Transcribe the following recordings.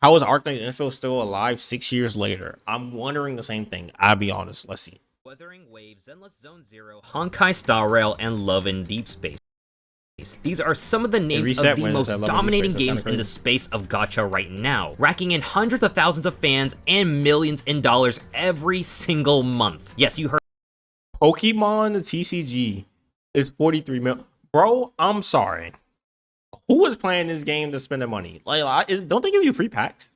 How is Arknight Info still alive 6 years later? I'm wondering the same thing. I'll be honest. Let's see. Wuthering Waves, Zenless Zone Zero, Honkai Star Rail, and Love in Deep Space. These are some of the names of the most dominating games in the space of gacha right now, racking in hundreds of thousands of fans and millions in dollars every single month. Yes, you heard. Pokemon the TCG is 43 mil. Bro, I'm sorry. Who is playing this game to spend the money? Like, don't they give you free packs?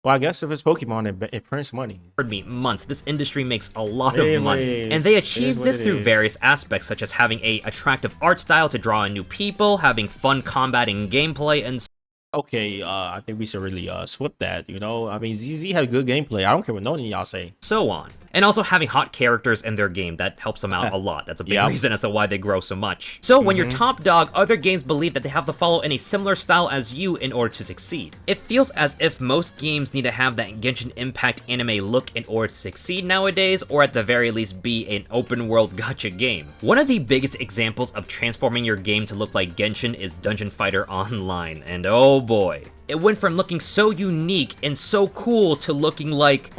Well, I guess if it's Pokemon, it prints money. Me months. This industry makes a lot of money, and they achieve this through various aspects, such as having a attractive art style to draw in new people, having fun combat and gameplay, and okay, I think we should really swap that, you know? I mean, ZZ had good gameplay. I don't care what none of y'all say. So on. And also having hot characters in their game, that helps them out a lot. That's a big reason as to why they grow so much. So when you're top dog, other games believe that they have to follow in a similar style as you in order to succeed. It feels as if most games need to have that Genshin Impact anime look in order to succeed nowadays, or at the very least be an open world gacha game. One of the biggest examples of transforming your game to look like Genshin is Dungeon Fighter Online, and oh boy. It went from looking so unique and so cool to looking like,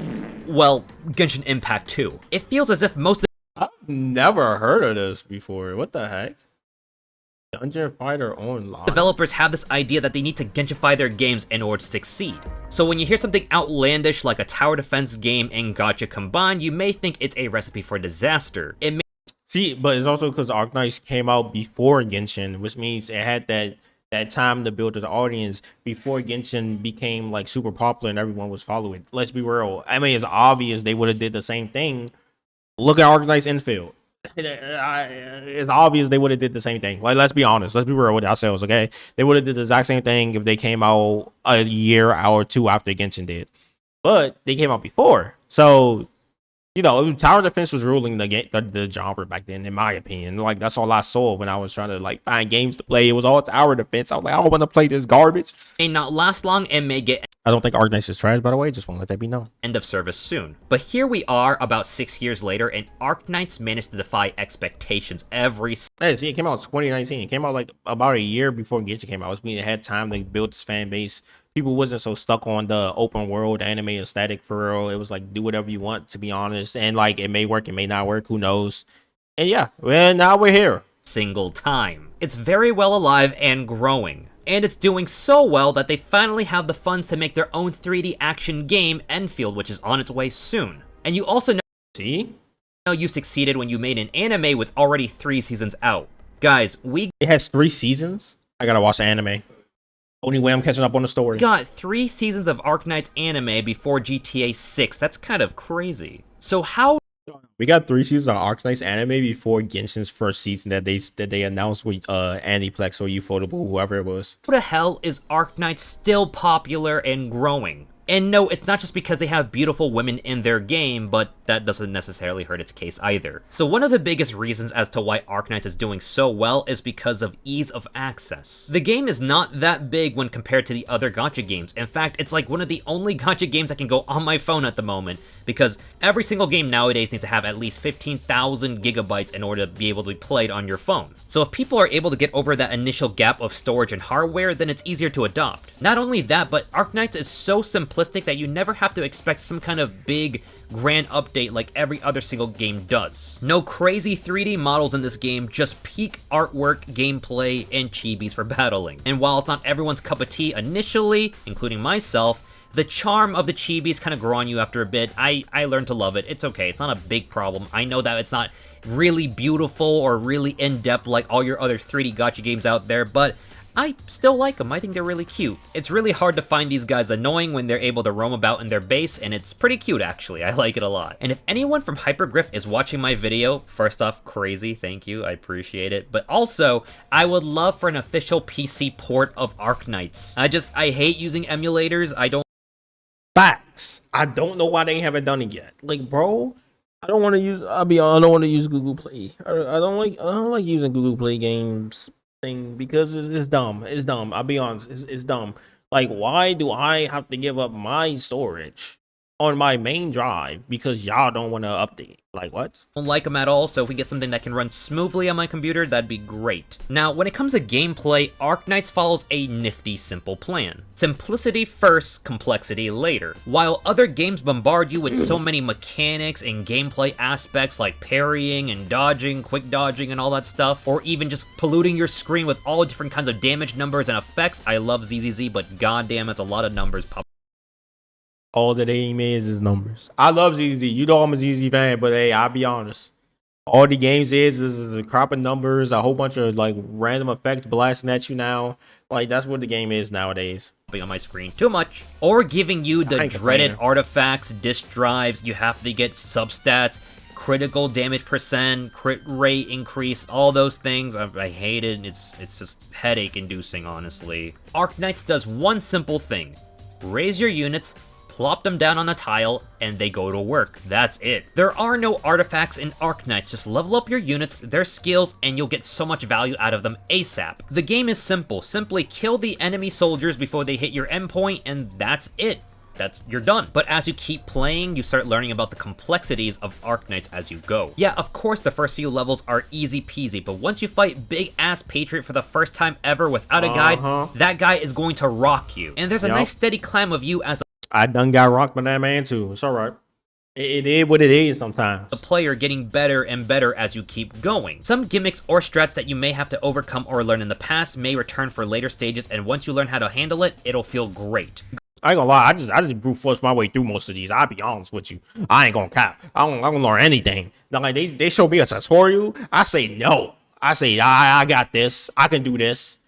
well, Genshin Impact 2. It feels as if most of I've never heard of this before. What the heck? Dungeon Fighter Online. Developers have this idea that they need to Genshify their games in order to succeed. So when you hear something outlandish like a tower defense game and gacha combined, you may think it's a recipe for disaster. See, but it's also because Arknights came out before Genshin, which means it had that time to build the audience before Genshin became like super popular and everyone was following. Let's be real. I mean, it's obvious they would have did the same thing. Look at Arknights Infield. It's obvious they would have did the same thing. Like, let's be honest. Let's be real with ourselves, okay? They would have did the exact same thing if they came out a year or two after Genshin did. But they came out before. So, you know, tower defense was ruling the genre back then, in my opinion. Like, that's all I saw when I was trying to like find games to play. It was all tower defense. I was like, I don't want to play this garbage. May not last long and may get. I don't think Arknights is trash, by the way. Just want to let that be known. End of service soon. But here we are, about 6 years later, and Arknights managed to defy expectations every. Hey, see, it came out in 2019. It came out like about a year before Gacha came out. It mean it had time to build its fan base. People wasn't so stuck on the open world anime aesthetic for real. It was like, do whatever you want, to be honest. And like, it may work, it may not work, who knows. And yeah, well, now we're here. Single time. It's very well alive and growing. And it's doing so well that they finally have the funds to make their own 3D action game, Enfield, which is on its way soon. And you also know you succeeded when you made an anime with already 3 seasons out. Guys, it has 3 seasons? I gotta watch the anime. Only way I'm catching up on the story. Got 3 seasons of Arknights anime before GTA 6. That's kind of crazy. So how... We got 3 seasons of Arknights anime before Genshin's first season that they announced with Aniplex or Ufotable, whoever it was. What the hell is Arknights still popular and growing? And no, it's not just because they have beautiful women in their game, but that doesn't necessarily hurt its case either. So one of the biggest reasons as to why Arknights is doing so well is because of ease of access. The game is not that big when compared to the other gacha games. In fact, it's like one of the only gacha games that can go on my phone at the moment, because every single game nowadays needs to have at least 15,000 gigabytes in order to be able to be played on your phone. So if people are able to get over that initial gap of storage and hardware, then it's easier to adopt. Not only that, but Arknights is so simplistic that you never have to expect some kind of big, grand update like every other single game does. No crazy 3D models in this game, just peak artwork, gameplay, and chibis for battling. And while it's not everyone's cup of tea initially, including myself, the charm of the chibis kind of grow on you after a bit. I learned to love it. It's okay. It's not a big problem. I know that it's not really beautiful or really in-depth like all your other 3D gacha games out there, but I still like them. I think they're really cute. It's really hard to find these guys annoying when they're able to roam about in their base, and it's pretty cute actually. I like it a lot. And if anyone from Hypergriff is watching my video, first off, crazy, thank you, I appreciate it. But also, I would love for an official PC port of Arknights. I hate using emulators. Facts. I don't know why they haven't done it yet. Like, bro, I don't want to use. I don't want to use Google Play. I don't like using Google Play games thing because it's dumb. It's dumb. I'll be honest. It's dumb. Like, why do I have to give up my storage on my main drive because y'all don't want to update. Like, what? Don't like them at all, so if we get something that can run smoothly on my computer, that'd be great. Now, when it comes to gameplay, Arknights follows a nifty, simple plan. Simplicity first, complexity later. While other games bombard you with so many mechanics and gameplay aspects like parrying and dodging, quick dodging and all that stuff, or even just polluting your screen with all different kinds of damage numbers and effects, I love ZZZ, but goddamn, it's a lot of numbers pop. All that aim is numbers. I love ZZ. You know I'm a ZZ fan, but hey, I'll be honest. All the games is a crop of numbers, a whole bunch of like random effects blasting at you now. Like, that's what the game is nowadays. On my screen too much, or giving you the dreaded artifacts, disk drives. You have to get substats, critical damage percent, crit rate increase, all those things. I hate it. It's just headache inducing, honestly. Arknights does one simple thing: raise your units, plop them down on a tile, and they go to work. That's it. There are no artifacts in Arknights. Just level up your units, their skills, and you'll get so much value out of them ASAP. The game is simple. Simply kill the enemy soldiers before they hit your endpoint, and that's it. You're done. But as you keep playing, you start learning about the complexities of Arknights as you go. Yeah, of course the first few levels are easy peasy, but once you fight Big Ass Patriot for the first time ever without a guide, that guy is going to rock you. And there's a nice steady climb of you as I done got rocked by that man too. It's alright. It is what it is sometimes. The player getting better and better as you keep going. Some gimmicks or strats that you may have to overcome or learn in the past may return for later stages, and once you learn how to handle it, it'll feel great. I ain't gonna lie, I just brute force my way through most of these. I'll be honest with you. I ain't gonna cap. I don't learn anything. Like, they show me a tutorial. I say no. I say I got this. I can do this.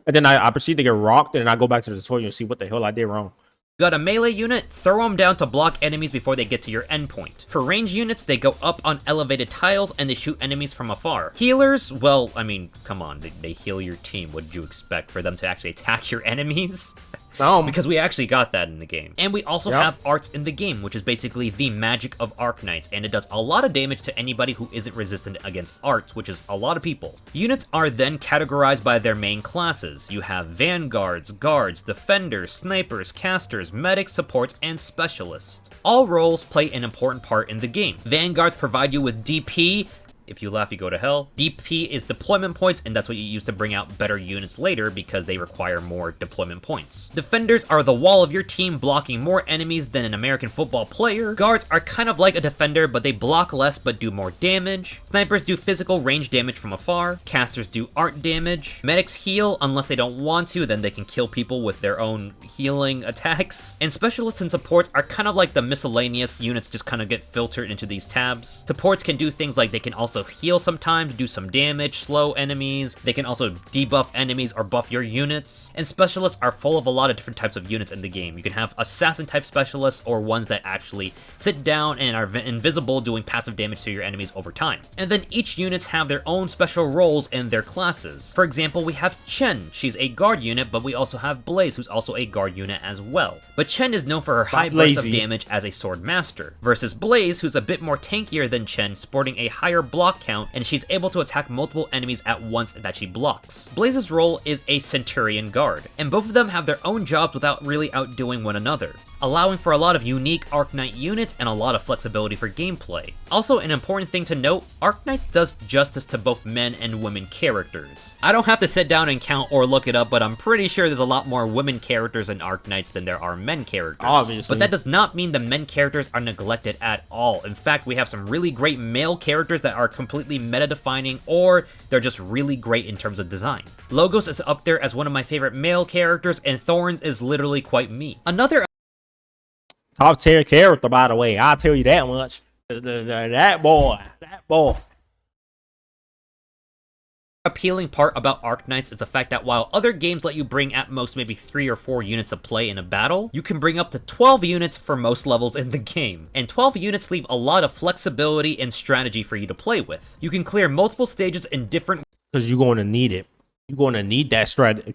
And then I proceed to get rocked, and then I go back to the tutorial and see what the hell I did wrong. Got a melee unit? Throw them down to block enemies before they get to your endpoint. For range units, they go up on elevated tiles and they shoot enemies from afar. Healers? Well, I mean, come on, they heal your team. What did you expect, for them to actually attack your enemies? Because we actually got that in the game. And we also have arts in the game, which is basically the magic of Arknights, and it does a lot of damage to anybody who isn't resistant against arts, which is a lot of people. Units are then categorized by their main classes. You have vanguards, guards, defenders, snipers, casters, medics, supports, and specialists. All roles play an important part in the game. Vanguards provide you with DP. If you laugh, you go to hell. DP is deployment points, and that's what you use to bring out better units later because they require more deployment points. Defenders are the wall of your team, blocking more enemies than an American football player. Guards are kind of like a defender, but they block less but do more damage. Snipers do physical range damage from afar. Casters do art damage. Medics heal unless they don't want to, then they can kill people with their own healing attacks. And specialists and supports are kind of like the miscellaneous units, just kind of get filtered into these tabs. Supports can do things like they can also heal sometimes, do some damage, slow enemies. They can also debuff enemies or buff your units. And specialists are full of a lot of different types of units in the game. You can have assassin type specialists, or ones that actually sit down and are invisible, doing passive damage to your enemies over time. And then each units have their own special roles in their classes. For example, we have Chen. She's a guard unit, but we also have Playz, who's also a guard unit as well. But Chen is known for her high burst of damage as a sword master, versus Playz, who's a bit more tankier than Chen, sporting a higher block count, and she's able to attack multiple enemies at once that she blocks. Playz's role is a Centurion guard, and both of them have their own jobs without really outdoing one another, allowing for a lot of unique Arknight units and a lot of flexibility for gameplay. Also, an important thing to note, Arknights does justice to both men and women characters. I don't have to sit down and count or look it up, but I'm pretty sure there's a lot more women characters in Arknights than there are men characters. Obviously. But that does not mean the men characters are neglected at all. In fact, we have some really great male characters that are completely meta-defining, or they're just really great in terms of design. Logos is up there as one of my favorite male characters, and Thorns is literally quite me. Another top tier character, by the way. I'll tell you that much. That boy. appealing part about Arknights is the fact that while other games let you bring at most maybe 3 or 4 units of play in a battle, you can bring up to 12 units for most levels in the game. And 12 units leave a lot of flexibility and strategy for you to play with. You can clear multiple stages in different because you're going to need it. You're going to need that strategy.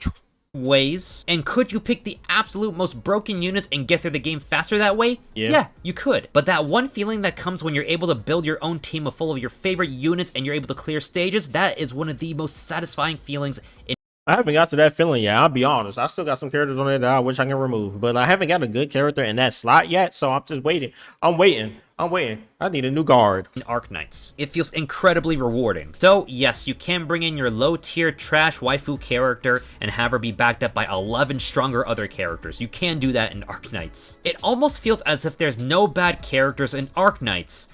Ways. And could you pick the absolute most broken units and get through the game faster that way? Yeah, you could. But that one feeling that comes when you're able to build your own team of full of your favorite units and you're able to clear stages, that is one of the most satisfying feelings in I haven't got to that feeling yet. I'll be honest. I still got some characters on there that I wish I can remove, but I haven't got a good character in that slot yet. So I'm just waiting. I'm waiting. I'm waiting. I need a new guard. In Arknights, it feels incredibly rewarding. So yes, you can bring in your low tier trash waifu character and have her be backed up by 11 stronger other characters. You can do that in Arknights. It almost feels as if there's no bad characters in Arknights,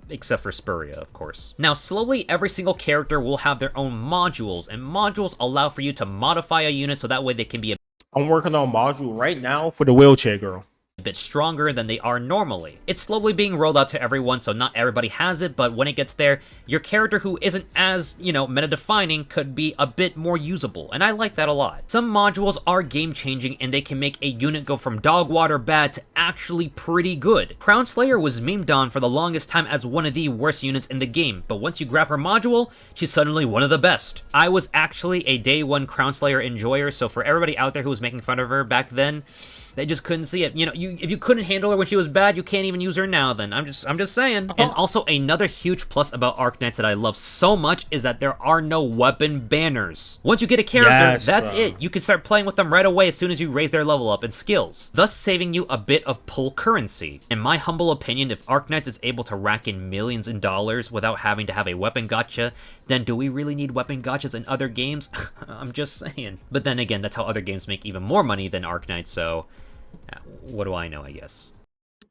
except for Spuria, of course. Now, slowly, every single character will have their own modules, and modules allow for you to modify a unit so that way they can be I'm working on module right now for the wheelchair girl. a bit stronger than they are normally. It's slowly being rolled out to everyone, so not everybody has it, but when it gets there, your character who isn't as, meta-defining could be a bit more usable, and I like that a lot. Some modules are game-changing, and they can make a unit go from dog water bad to actually pretty good. Crown Slayer was memed on for the longest time as one of the worst units in the game, but once you grab her module, she's suddenly one of the best. I was actually a day one Crown Slayer enjoyer, so for everybody out there who was making fun of her back then, they just couldn't see it. If you couldn't handle her when she was bad, you can't even use her now then. I'm just saying. And also another huge plus about Arknights that I love so much is that there are no weapon banners. Once you get a character, that's it. You can start playing with them right away as soon as you raise their level up and skills, thus saving you a bit of pull currency. In my humble opinion, if Arknights is able to rack in millions in dollars without having to have a weapon gacha, then do we really need weapon gachas in other games? I'm just saying. But then again, that's how other games make even more money than Arknights, so what do I know, I guess.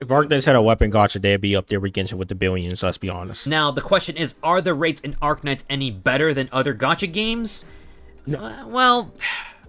If Arknights had a weapon gacha, they'd be up there with Genshin with the billions, let's be honest. Now, the question is, are the rates in Arknights any better than other gacha games? No. Well,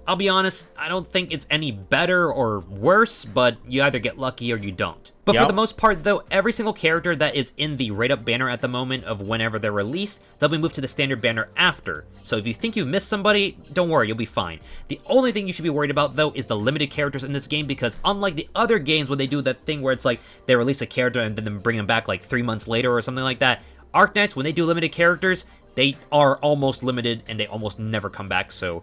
I'll be honest, I don't think it's any better or worse, but you either get lucky or you don't. But for the most part, though, every single character that is in the rate-up banner at the moment of whenever they're released, they'll be moved to the standard banner after. So if you think you've missed somebody, don't worry, you'll be fine. The only thing you should be worried about, though, is the limited characters in this game, because unlike the other games where they do that thing where it's like, they release a character and then bring them back like 3 months later or something like that, Arknights, when they do limited characters, they are almost limited and they almost never come back, so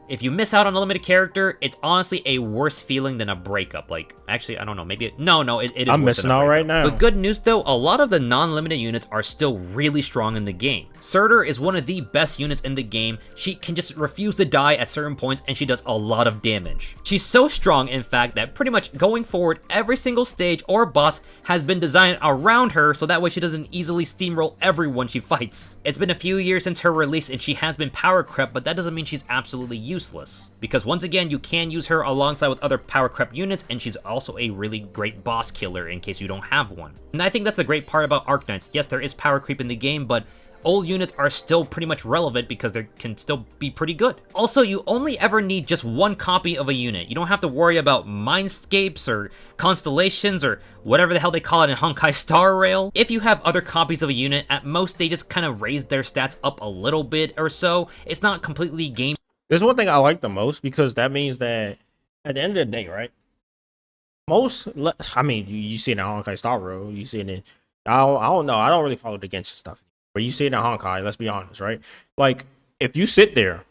if you miss out on a limited character, it's honestly a worse feeling than a breakup. Like, actually, I don't know, maybe no, it is I'm worse missing than a out breakup. right now. But good news, though, a lot of the non-limited units are still really strong in the game. Surtur is one of the best units in the game. She can just refuse to die at certain points, and she does a lot of damage. She's so strong, in fact, that pretty much going forward, every single stage or boss has been designed around her, so that way she doesn't easily steamroll everyone she fights. It's been a few years since her release, and she has been power crept, but that doesn't mean she's absolutely useless. Because once again, you can use her alongside with other power crept units, and she's also a really great boss killer in case you don't have one. And I think that's the great part about Arknights. Yes, there is power creep in the game, but old units are still pretty much relevant because they can still be pretty good. Also, you only ever need just one copy of a unit. You don't have to worry about mindscapes or constellations or whatever the hell they call it in Honkai Star Rail. If you have other copies of a unit, at most they just kind of raise their stats up a little bit or so. It's not completely game. There's one thing I like the most, because that means that at the end of the day, right? You see it in Honkai Star Rail, you see it in, I don't know, I don't really follow the Genshin stuff, but you see it in Honkai, let's be honest, right? Like, if you sit there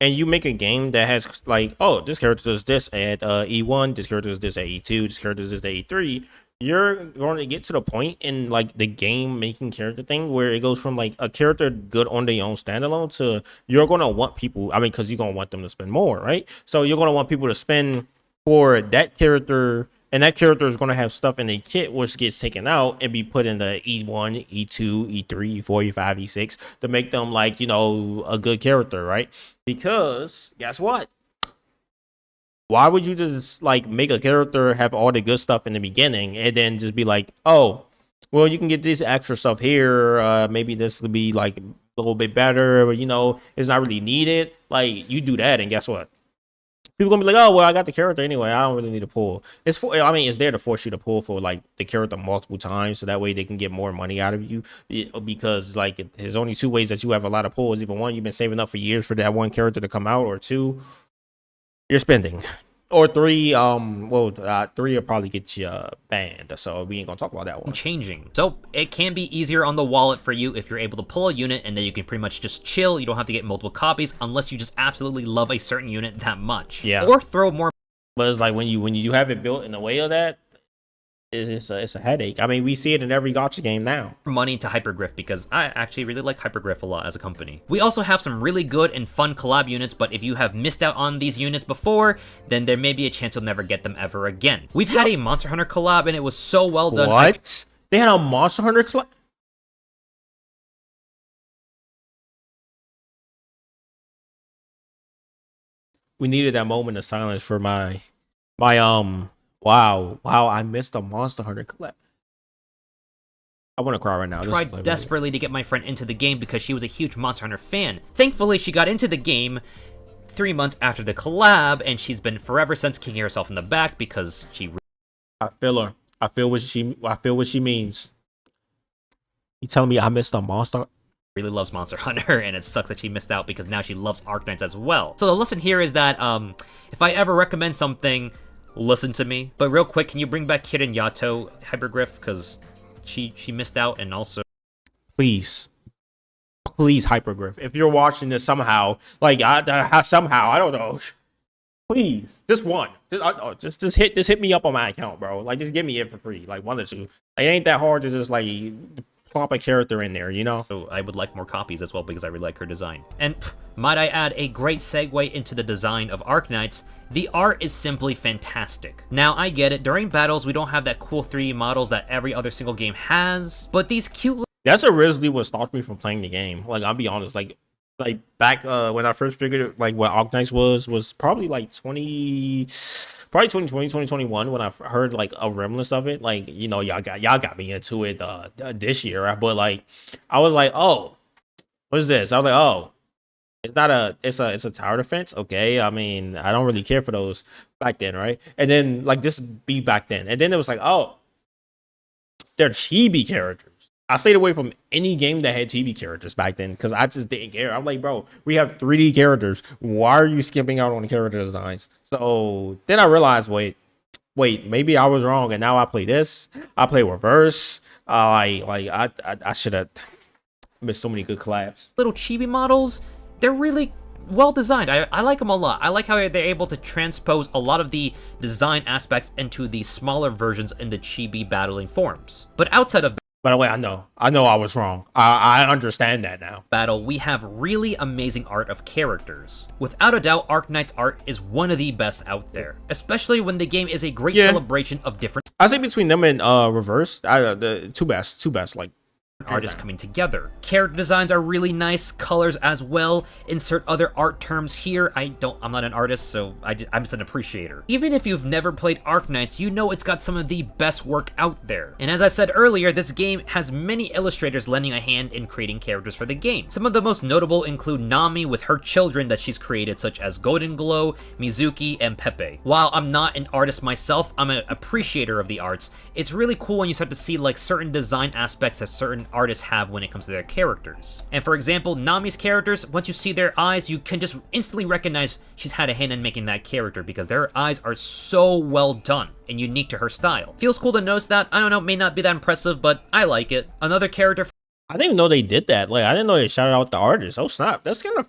and you make a game that has like, oh, this character does this at E1, this character does this at E2, this character does this at E3, you're going to get to the point in like the game making character thing where it goes from like a character good on their own standalone to you're going to want people, because you're going to want them to spend more, right? So you're going to want people to spend for that character, and that character is going to have stuff in the kit which gets taken out and be put in the E1, E2, E3, E4, E5, E6 to make them like, a good character, right? Because guess what? Why would you just like make a character have all the good stuff in the beginning and then just be like, oh, well, you can get this extra stuff here. Maybe this will be like a little bit better, but it's not really needed. Like, you do that, and guess what? People gonna be like, oh, well, I got the character anyway. I don't really need to pull. It's there to force you to pull for like the character multiple times, so that way they can get more money out of you. Because like, there's only 2 ways that you have a lot of pulls. Either one, you've been saving up for years for that one character to come out, or 2, you're spending, or 3, 3 will probably get you banned, so we ain't gonna talk about that one. Changing. So it can be easier on the wallet for you if you're able to pull a unit, and then you can pretty much just chill. You don't have to get multiple copies unless you just absolutely love a certain unit that much. Yeah. Or throw more. But it's like when you have it built in the way of that, it's a headache. I mean, we see it in every Gacha game now. Money to Hypergriff because I actually really like Hypergriff a lot as a company. We also have some really good and fun collab units, but if you have missed out on these units before, then there may be a chance you'll never get them ever again. We've had a Monster Hunter collab and it was so well done. What? They had a Monster Hunter collab? We needed that moment of silence for my wow, I missed a Monster Hunter collab. I want to cry right now. Tried desperately to get my friend into the game because she was a huge Monster Hunter fan. Thankfully, she got into the game 3 months after the collab, and she's been forever since kicking herself in the back because she. I feel her. I feel what she means. You telling me I missed a Monster? Really loves Monster Hunter, and it sucks that she missed out because now she loves Arknights as well. So the lesson here is that if I ever recommend something, listen to me. But real quick, can you bring back Kirin Yato Hypergriff because she missed out, and also please Hypergriff, if you're watching this somehow, like somehow I don't know, please just hit me up on my account, bro. Like just give me it for free, like 1 or 2. Like, it ain't that hard to just like plop a character in there, you know? So I would like more copies as well because I really like her design. And might I add, a great segue into the design of Arknights. The art is simply fantastic. Now, I get it, during battles, we don't have that cool 3D models that every other single game has, but these cute... That's originally what stopped me from playing the game. Like, I'll be honest, like back when I first figured it, like what Arknights was probably like 2020, 2021 when I heard like a remnants of it. Like, you know, y'all got me into it this year, but like I was like, oh, what's this? I was like, oh, it's a tower defense. Okay, I mean, I don't really care for those back then, right? And then like this be back then, and then it was like, oh, they're chibi characters. I stayed away from any game that had chibi characters back then because I just didn't care. I'm like, bro, we have 3D characters. Why are you skipping out on the character designs? So then I realized, wait, maybe I was wrong, and now I play this. I play reverse. I should have missed so many good collabs. Little chibi models, they're really well designed. I like them a lot. I like how they're able to transpose a lot of the design aspects into the smaller versions in the chibi battling forms. But outside of by the way, I know I was wrong. I understand that now. Battle, we have really amazing art of characters. Without a doubt, Arknights art is one of the best out there, especially when the game is a great celebration of different. I say between them and Reverse, the two best, like artists coming together. Character designs are really nice, colors as well. Insert other art terms here. I'm not an artist, so I'm just an appreciator. Even if you've never played Arknights, you know it's got some of the best work out there. And as I said earlier, this game has many illustrators lending a hand in creating characters for the game. Some of the most notable include Nami with her children that she's created, such as Golden Glow, Mizuki, and Pepe. While I'm not an artist myself, I'm an appreciator of the arts. It's really cool when you start to see like certain design aspects that certain artists have when it comes to their characters. And for example, Nami's characters, once you see their eyes, you can just instantly recognize she's had a hand in making that character because their eyes are so well done and unique to her style. Feels cool to notice that. I don't know, may not be that impressive, but I like it. Another character. I didn't even know they did that. Like, I didn't know they shouted out the artist. Oh snap, that's kind of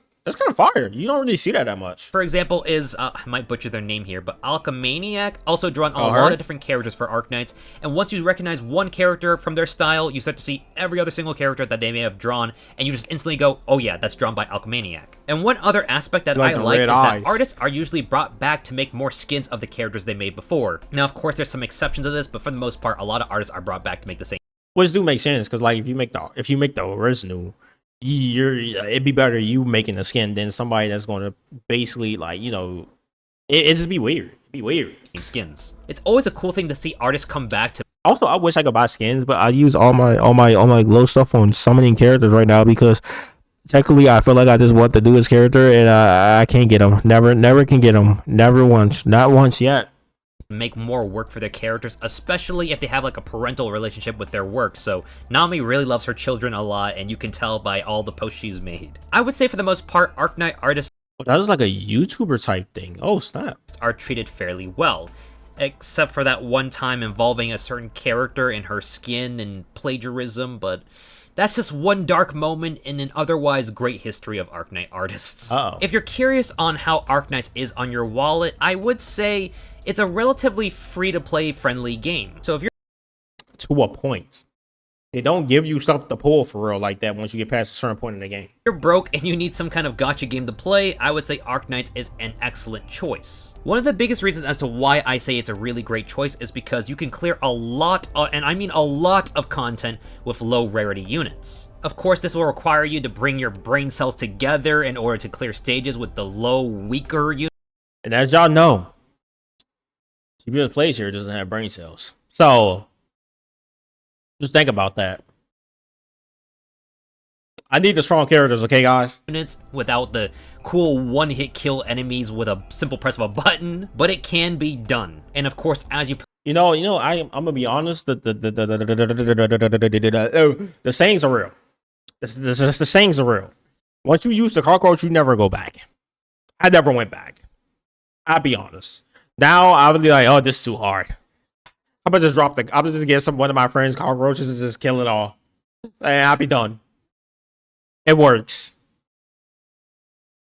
fire. You don't really see that much. For example, is I might butcher their name here, but Alchemaniac, also drawn a lot of different characters for Arknights. And once you recognize one character from their style, you start to see every other single character that they may have drawn, and you just instantly go, oh yeah, that's drawn by Alchemaniac. And one other aspect that I like is that artists are usually brought back to make more skins of the characters they made before. Now, of course, there's some exceptions to this, but for the most part, a lot of artists are brought back to make the same. Which do make sense, because like if you make the original, it'd be better you making a skin than somebody that's going to basically like, you know, it just be weird. It'd be weird. Skins. It's always a cool thing to see artists come back to. Also, I wish I could buy skins, but I use all my glow stuff on summoning characters right now because technically I feel like I just want to do his character and I can't get him. Never can get him. Never once. Not once yet. Make more work for their characters, especially if they have like a parental relationship with their work. So Nami really loves her children a lot, and you can tell by all the posts she's made. I would say for the most part, Arknight artists that is like a YouTuber type thing. Oh snap. Are treated fairly well, except for that one time involving a certain character in her skin and plagiarism, but that's just one dark moment in an otherwise great history of Arknight artists. If you're curious on how Arknights is on your wallet, I would say it's a relatively free-to-play friendly game. So if you're to a point. They don't give you stuff to pull for real like that once you get past a certain point in the game. If you're broke and you need some kind of gacha game to play, I would say Arknights is an excellent choice. One of the biggest reasons as to why I say it's a really great choice is because you can clear a lot, and I mean a lot of content with low rarity units. Of course, this will require you to bring your brain cells together in order to clear stages with the low, weaker units. And as y'all know, CBS Playz here doesn't have brain cells. So just think about that. I need the strong characters, okay, guys? Units without the cool one-hit kill enemies with a simple press of a button, but it can be done. And of course, as you I'm gonna be honest. The sayings are real. The sayings are real. Once you use the cockroach, you never go back. I never went back. I'll be honest. Now I would be like, oh, this is too hard. I'm gonna just get one of my friends cockroaches and just kill it all, and I'll be done. It works.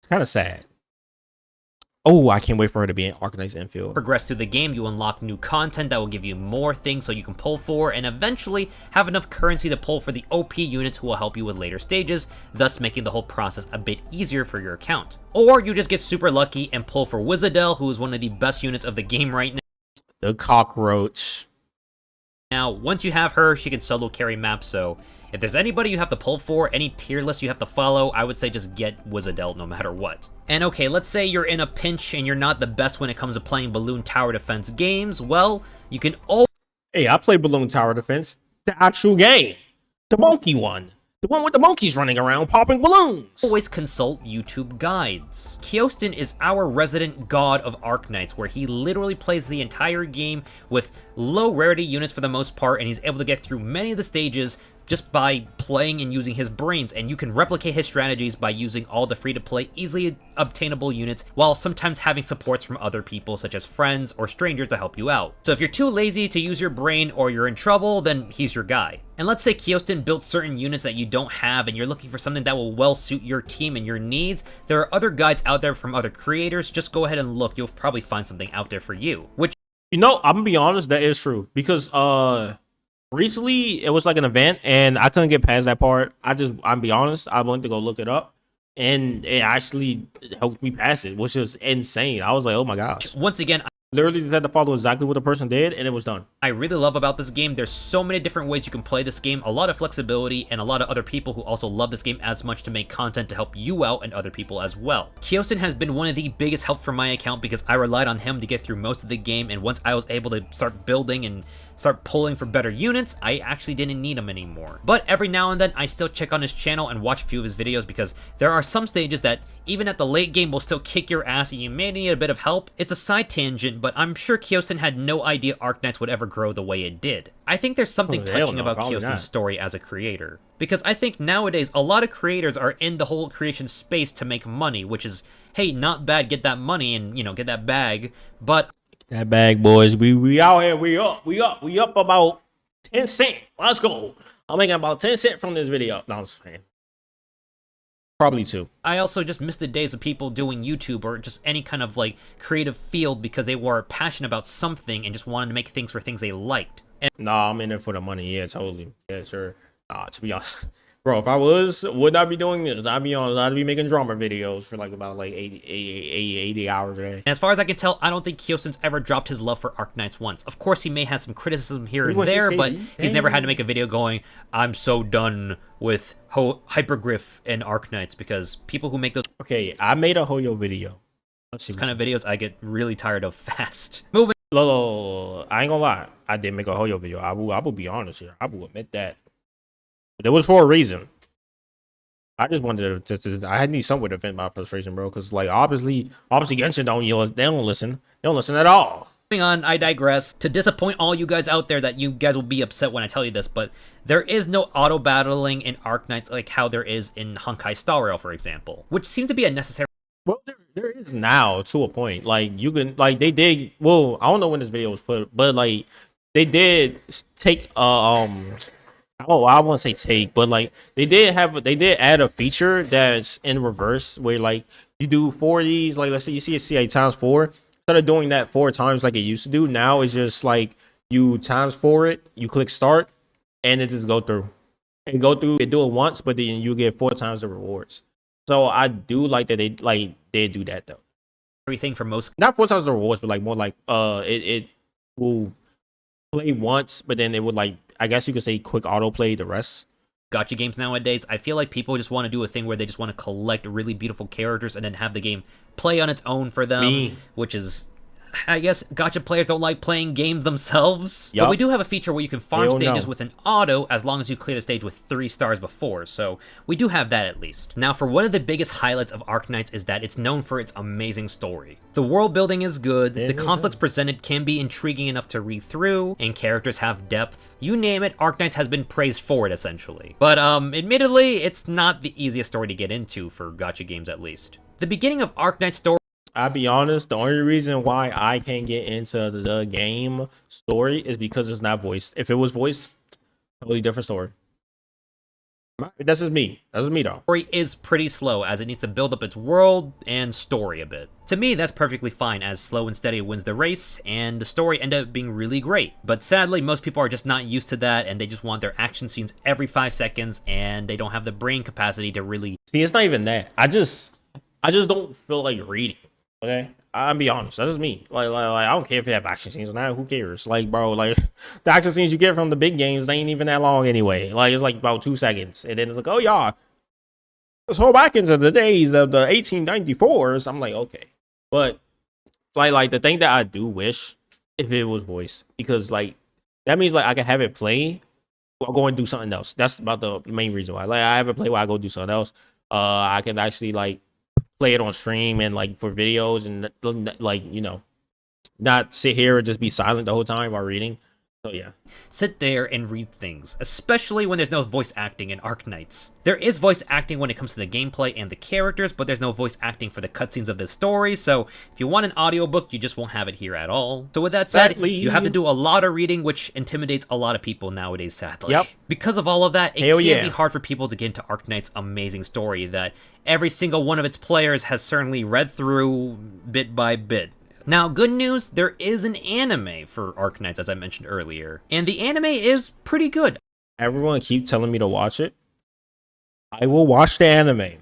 It's kind of sad. Oh, I can't wait for her to be in Arknights infield. progress through the game, you unlock new content that will give you more things so you can pull for, and eventually have enough currency to pull for the OP units who will help you with later stages, thus making the whole process a bit easier for your account. Or you just get super lucky and pull for Wizardel, who is one of the best units of the game right now. The cockroach. Now, once you have her, she can solo carry maps, so if there's anybody you have to pull for, any tier list you have to follow, I would say just get Wizardel no matter what. And okay, let's say you're in a pinch and you're not the best when it comes to playing Balloon Tower Defense games, well, you can always... Hey, I play Balloon Tower Defense, the actual game. The monkey one. The one with the monkeys running around popping balloons. Always consult YouTube guides. Kyostin is our resident god of Arknights, where he literally plays the entire game with low rarity units for the most part, and he's able to get through many of the stages just by playing and using his brains, and you can replicate his strategies by using all the free-to-play, easily obtainable units, while sometimes having supports from other people, such as friends or strangers, to help you out. So if you're too lazy to use your brain or you're in trouble, then he's your guy. And let's say Kyostin built certain units that you don't have, and you're looking for something that will well suit your team and your needs, there are other guides out there from other creators. Just go ahead and look, you'll probably find something out there for you. Which, I'm gonna be honest, that is true, because recently it was like an event and I couldn't get past that part. I'm be honest, I went to go look it up and it actually helped me pass it, which is insane. I was like, oh my gosh. once again, Literally just had to follow exactly what the person did and it was done. I really love about this game, there's so many different ways you can play this game, a lot of flexibility, and a lot of other people who also love this game as much to make content to help you out and other people as well. Kyostin has been one of the biggest help for my account because I relied on him to get through most of the game, and once I was able to start building and start pulling for better units, I actually didn't need him anymore. But every now and then, I still check on his channel and watch a few of his videos because there are some stages that, even at the late game, will still kick your ass and you may need a bit of help. It's a side tangent, but I'm sure Kyostin had no idea Arknights would ever grow the way it did. I think there's something touching about Kyostin's story as a creator, because I think nowadays a lot of creators are in the whole creation space to make money, which is, hey, not bad, get that money and, you know, get that bag, but That bag, boys. We out here. We up about 10 cents. Let's go. I'm making about 10 cents from this video. No, I'm just saying. Probably 2. I also just miss the days of people doing YouTube or just any kind of like creative field because they were passionate about something and just wanted to make things for things they liked. And Nah, I'm in there for the money. Yeah, totally. Yeah, sure. To be honest, bro, if I would not be doing this. I'd be honest. I'd be making drama videos for like about like 80 hours a day. as far as I can tell, I don't think Kyostin's ever dropped his love for Arknights once. Of course, he may have some criticism here and there, but he's never had to make a video going, I'm so done with Hypergriff and Arknights, because people who make those Okay, I made a Hoyo video. Let's see kind of videos I get really tired of fast. Moving. I ain't gonna lie. I did make a Hoyo video. I will be honest here. I will admit that. But it was for a reason. I just wanted to I need somewhere to vent my frustration, bro. Because like obviously Genshin they don't listen. They don't listen at all. Moving on, I digress. To disappoint all you guys out there that you guys will be upset when I tell you this, but there is no auto battling in Arknights like how there is in Honkai Star Rail, for example, which seems to be a necessary. Well, there is now to a point. Like you can like they did. Well, I don't know when this video was put, but like they did take Oh, I won't say take, but like they did add a feature that's in reverse where like you do 4 of these, like let's say you see a CA times 4, instead of doing that 4 times like it used to do, now it's just like you times for it, you click start, and it just go through. And go through and do it once, but then you get 4 times the rewards. So I do like that they do that though. Everything for most Not 4 times the rewards, but like more like it will play once, but then it would like I guess you could say quick autoplay the rest. gacha games nowadays, I feel like people just want to do a thing where they just want to collect really beautiful characters and then have the game play on its own for them, which is, I guess, gacha players don't like playing games themselves. But we do have a feature where you can farm stages with an auto as long as you clear the stage with 3 stars before, so we do have that at least. Now, for one of the biggest highlights of Arknights is that it's known for its amazing story. The world building is good, the conflicts presented can be intriguing enough to read through, and characters have depth. You name it, Arknights has been praised for it, essentially. But, admittedly, it's not the easiest story to get into, for gacha games at least. The beginning of Arknights' story, I'll be honest, the only reason why I can't get into the game story is because it's not voiced. If it was voiced, totally different story. That's just me. That's just me though. Story is pretty slow as it needs to build up its world and story a bit. To me, that's perfectly fine as slow and steady wins the race, and the story ended up being really great. But sadly, most people are just not used to that, and they just want their action scenes every 5 seconds, and they don't have the brain capacity to really... See, it's not even that. I just don't feel like reading. Okay, I'll be honest. That's just me. Like, I don't care if you have action scenes or not. Who cares? Like, bro, like the action scenes you get from the big games, they ain't even that long anyway. Like, it's like about 2 seconds, and then it's like, oh yeah, let's go back into the days of the 1894s. I'm like, okay, but like the thing that I do wish if it was voiced, because like that means like I can have it play while going do something else. That's about the main reason why. Like, I have it play while I go do something else. I can actually like play it on stream and like for videos and like, you know, not sit here and just be silent the whole time while reading. So yeah. Sit there and read things, especially when there's no voice acting in Arknights. There is voice acting when it comes to the gameplay and the characters, but there's no voice acting for the cutscenes of the story, so if you want an audiobook, you just won't have it here at all. So with that said, you have to do a lot of reading, which intimidates a lot of people nowadays, sadly. Yep. Because of all of that, it can be hard for people to get into Arknights' amazing story that every single one of its players has certainly read through bit by bit. Now, good news, there is an anime for Arknights, as I mentioned earlier, and the anime is pretty good. Everyone keep telling me to watch it. I will watch the anime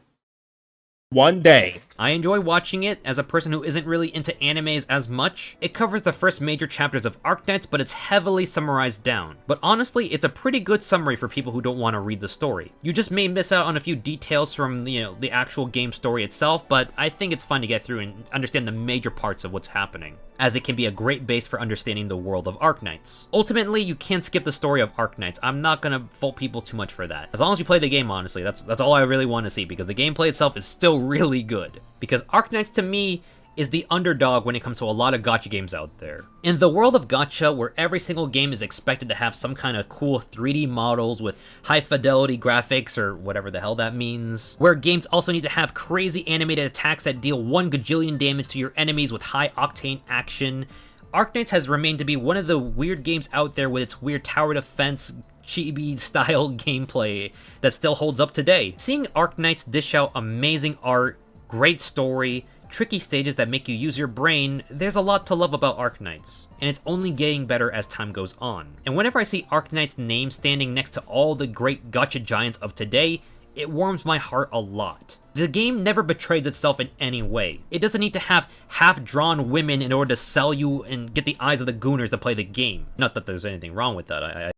one day. I enjoy watching it as a person who isn't really into animes as much. It covers the first major chapters of Arknights, but it's heavily summarized down. But honestly, it's a pretty good summary for people who don't want to read the story. You just may miss out on a few details from, you know, the actual game story itself, but I think it's fun to get through and understand the major parts of what's happening, as it can be a great base for understanding the world of Arknights. Ultimately, you can't skip the story of Arknights. I'm not gonna fault people too much for that. As long as you play the game, honestly, that's all I really want to see, because the gameplay itself is still really good. Because Arknights, to me, is the underdog when it comes to a lot of gacha games out there. In the world of gacha, where every single game is expected to have some kind of cool 3D models with high fidelity graphics or whatever the hell that means, where games also need to have crazy animated attacks that deal 1 gajillion damage to your enemies with high octane action, Arknights has remained to be one of the weird games out there with its weird tower defense chibi style gameplay that still holds up today. Seeing Arknights dish out amazing art, great story, tricky stages that make you use your brain, there's a lot to love about Arknights, and it's only getting better as time goes on. And whenever I see Arknights' name standing next to all the great gacha giants of today, it warms my heart a lot. The game never betrays itself in any way. It doesn't need to have half-drawn women in order to sell you and get the eyes of the gooners to play the game. Not that there's anything wrong with that.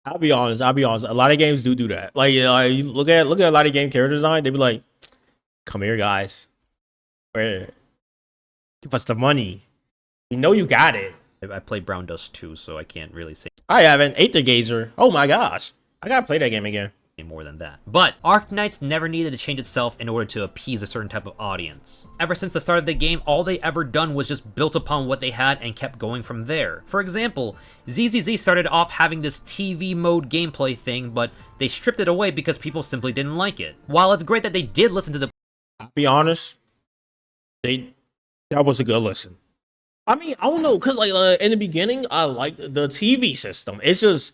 I'll be honest. A lot of games do that. Like, you look at a lot of game character design, they be like, come here, guys. Where? Give us the money. We know you got it. I played Brown Dust 2, so I can't really say I haven't. Ate the Gazer. Oh my gosh. I gotta play that game again. More than that. But Arknights never needed to change itself in order to appease a certain type of audience. Ever since the start of the game, all they ever done was just built upon what they had and kept going from there. For example, ZZZ started off having this TV mode gameplay thing, but they stripped it away because people simply didn't like it. While it's great that they did listen to the... I'll be honest, that was a good listen. I mean, I don't know, because like in the beginning, I liked the TV system. It's just...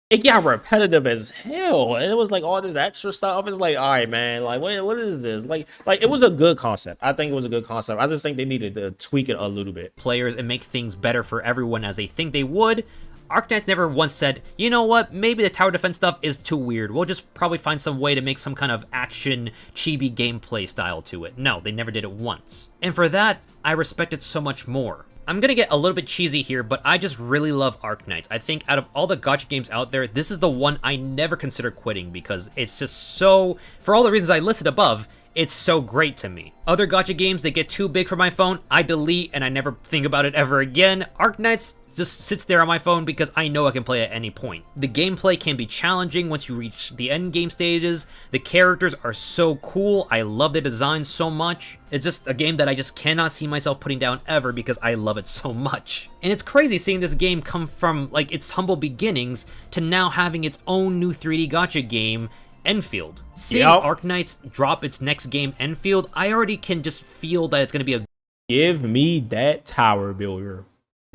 it got repetitive as hell, and it was like all this extra stuff. It's like, all right, man, like what is this? Like it was a good concept. I think it was a good concept. I just think they needed to tweak it a little bit. Players and make things better for everyone as they think they would. Arknights never once said, you know what, maybe the tower defense stuff is too weird. We'll just probably find some way to make some kind of action, chibi gameplay style to it. No, they never did it once. And for that, I respect it so much more. I'm gonna get a little bit cheesy here, but I just really love Arknights. I think out of all the gacha games out there, this is the one I never consider quitting because it's just so, for all the reasons I listed above, it's so great to me. Other gacha games, they get too big for my phone, I delete and I never think about it ever again. Arknights just sits there on my phone because I know I can play at any point. The gameplay can be challenging once you reach the end game stages. The characters are so cool. I love the design so much. It's just a game that I just cannot see myself putting down ever because I love it so much. And it's crazy seeing this game come from like its humble beginnings to now having its own new 3D gacha game, Enfield. Seeing Arknights drop its next game, Enfield, I already can just feel that it's going to be a give me that tower builder.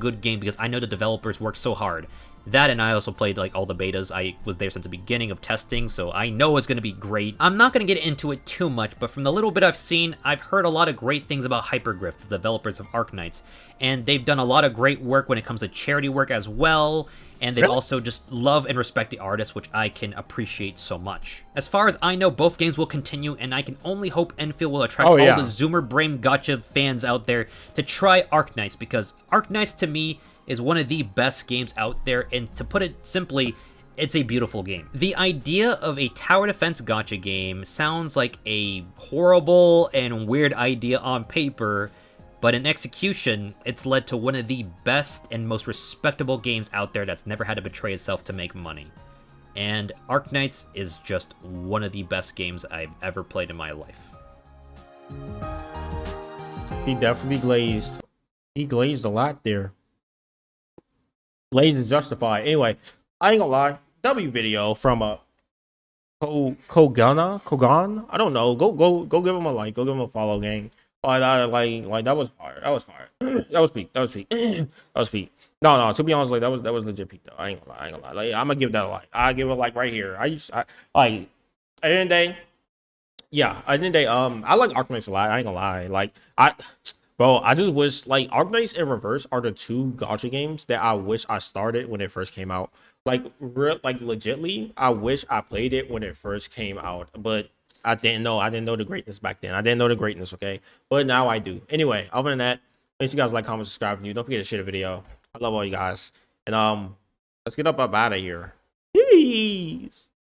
Good game because I know the developers worked so hard. That, and I also played like all the betas. I was there since the beginning of testing, so I know it's going to be great. I'm not going to get into it too much, but from the little bit I've seen, I've heard a lot of great things about Hypergriff, the developers of Arknights, and they've done a lot of great work when it comes to charity work as well, and they also just love and respect the artists, which I can appreciate so much. As far as I know, both games will continue, and I can only hope Enfield will attract all the Zoomer Brain Gacha fans out there to try Arknights, because Arknights to me is one of the best games out there, and to put it simply, it's a beautiful game. The idea of a tower defense gacha game sounds like a horrible and weird idea on paper, but in execution, it's led to one of the best and most respectable games out there that's never had to betray itself to make money. And Arknights is just one of the best games I've ever played in my life. He definitely glazed. He glazed a lot there. Glaze is justified. Anyway, I ain't gonna lie. W video from a Kogan. I don't know. Go give him a like. Go give him a follow, gang. Like that was fire. That was fire. That was peak. That was peak. That was peak. No. To be honest, like that was legit peak though. I ain't gonna lie. Like, I'm gonna give that a like. I give it like right here. Like at the end of the day, yeah. At the end of the day, I like Arknights a lot. I ain't gonna lie. Bro, I just wish like Arknights and Reverse are the two gacha games that I wish I started when it first came out. Like legitly, I wish I played it when it first came out, but I didn't know the greatness back then. I didn't know the greatness, okay? But now I do. Anyway, other than that, make sure you guys like, comment, subscribe, and don't forget to share the video. I love all you guys. And let's get up out of here. Peace.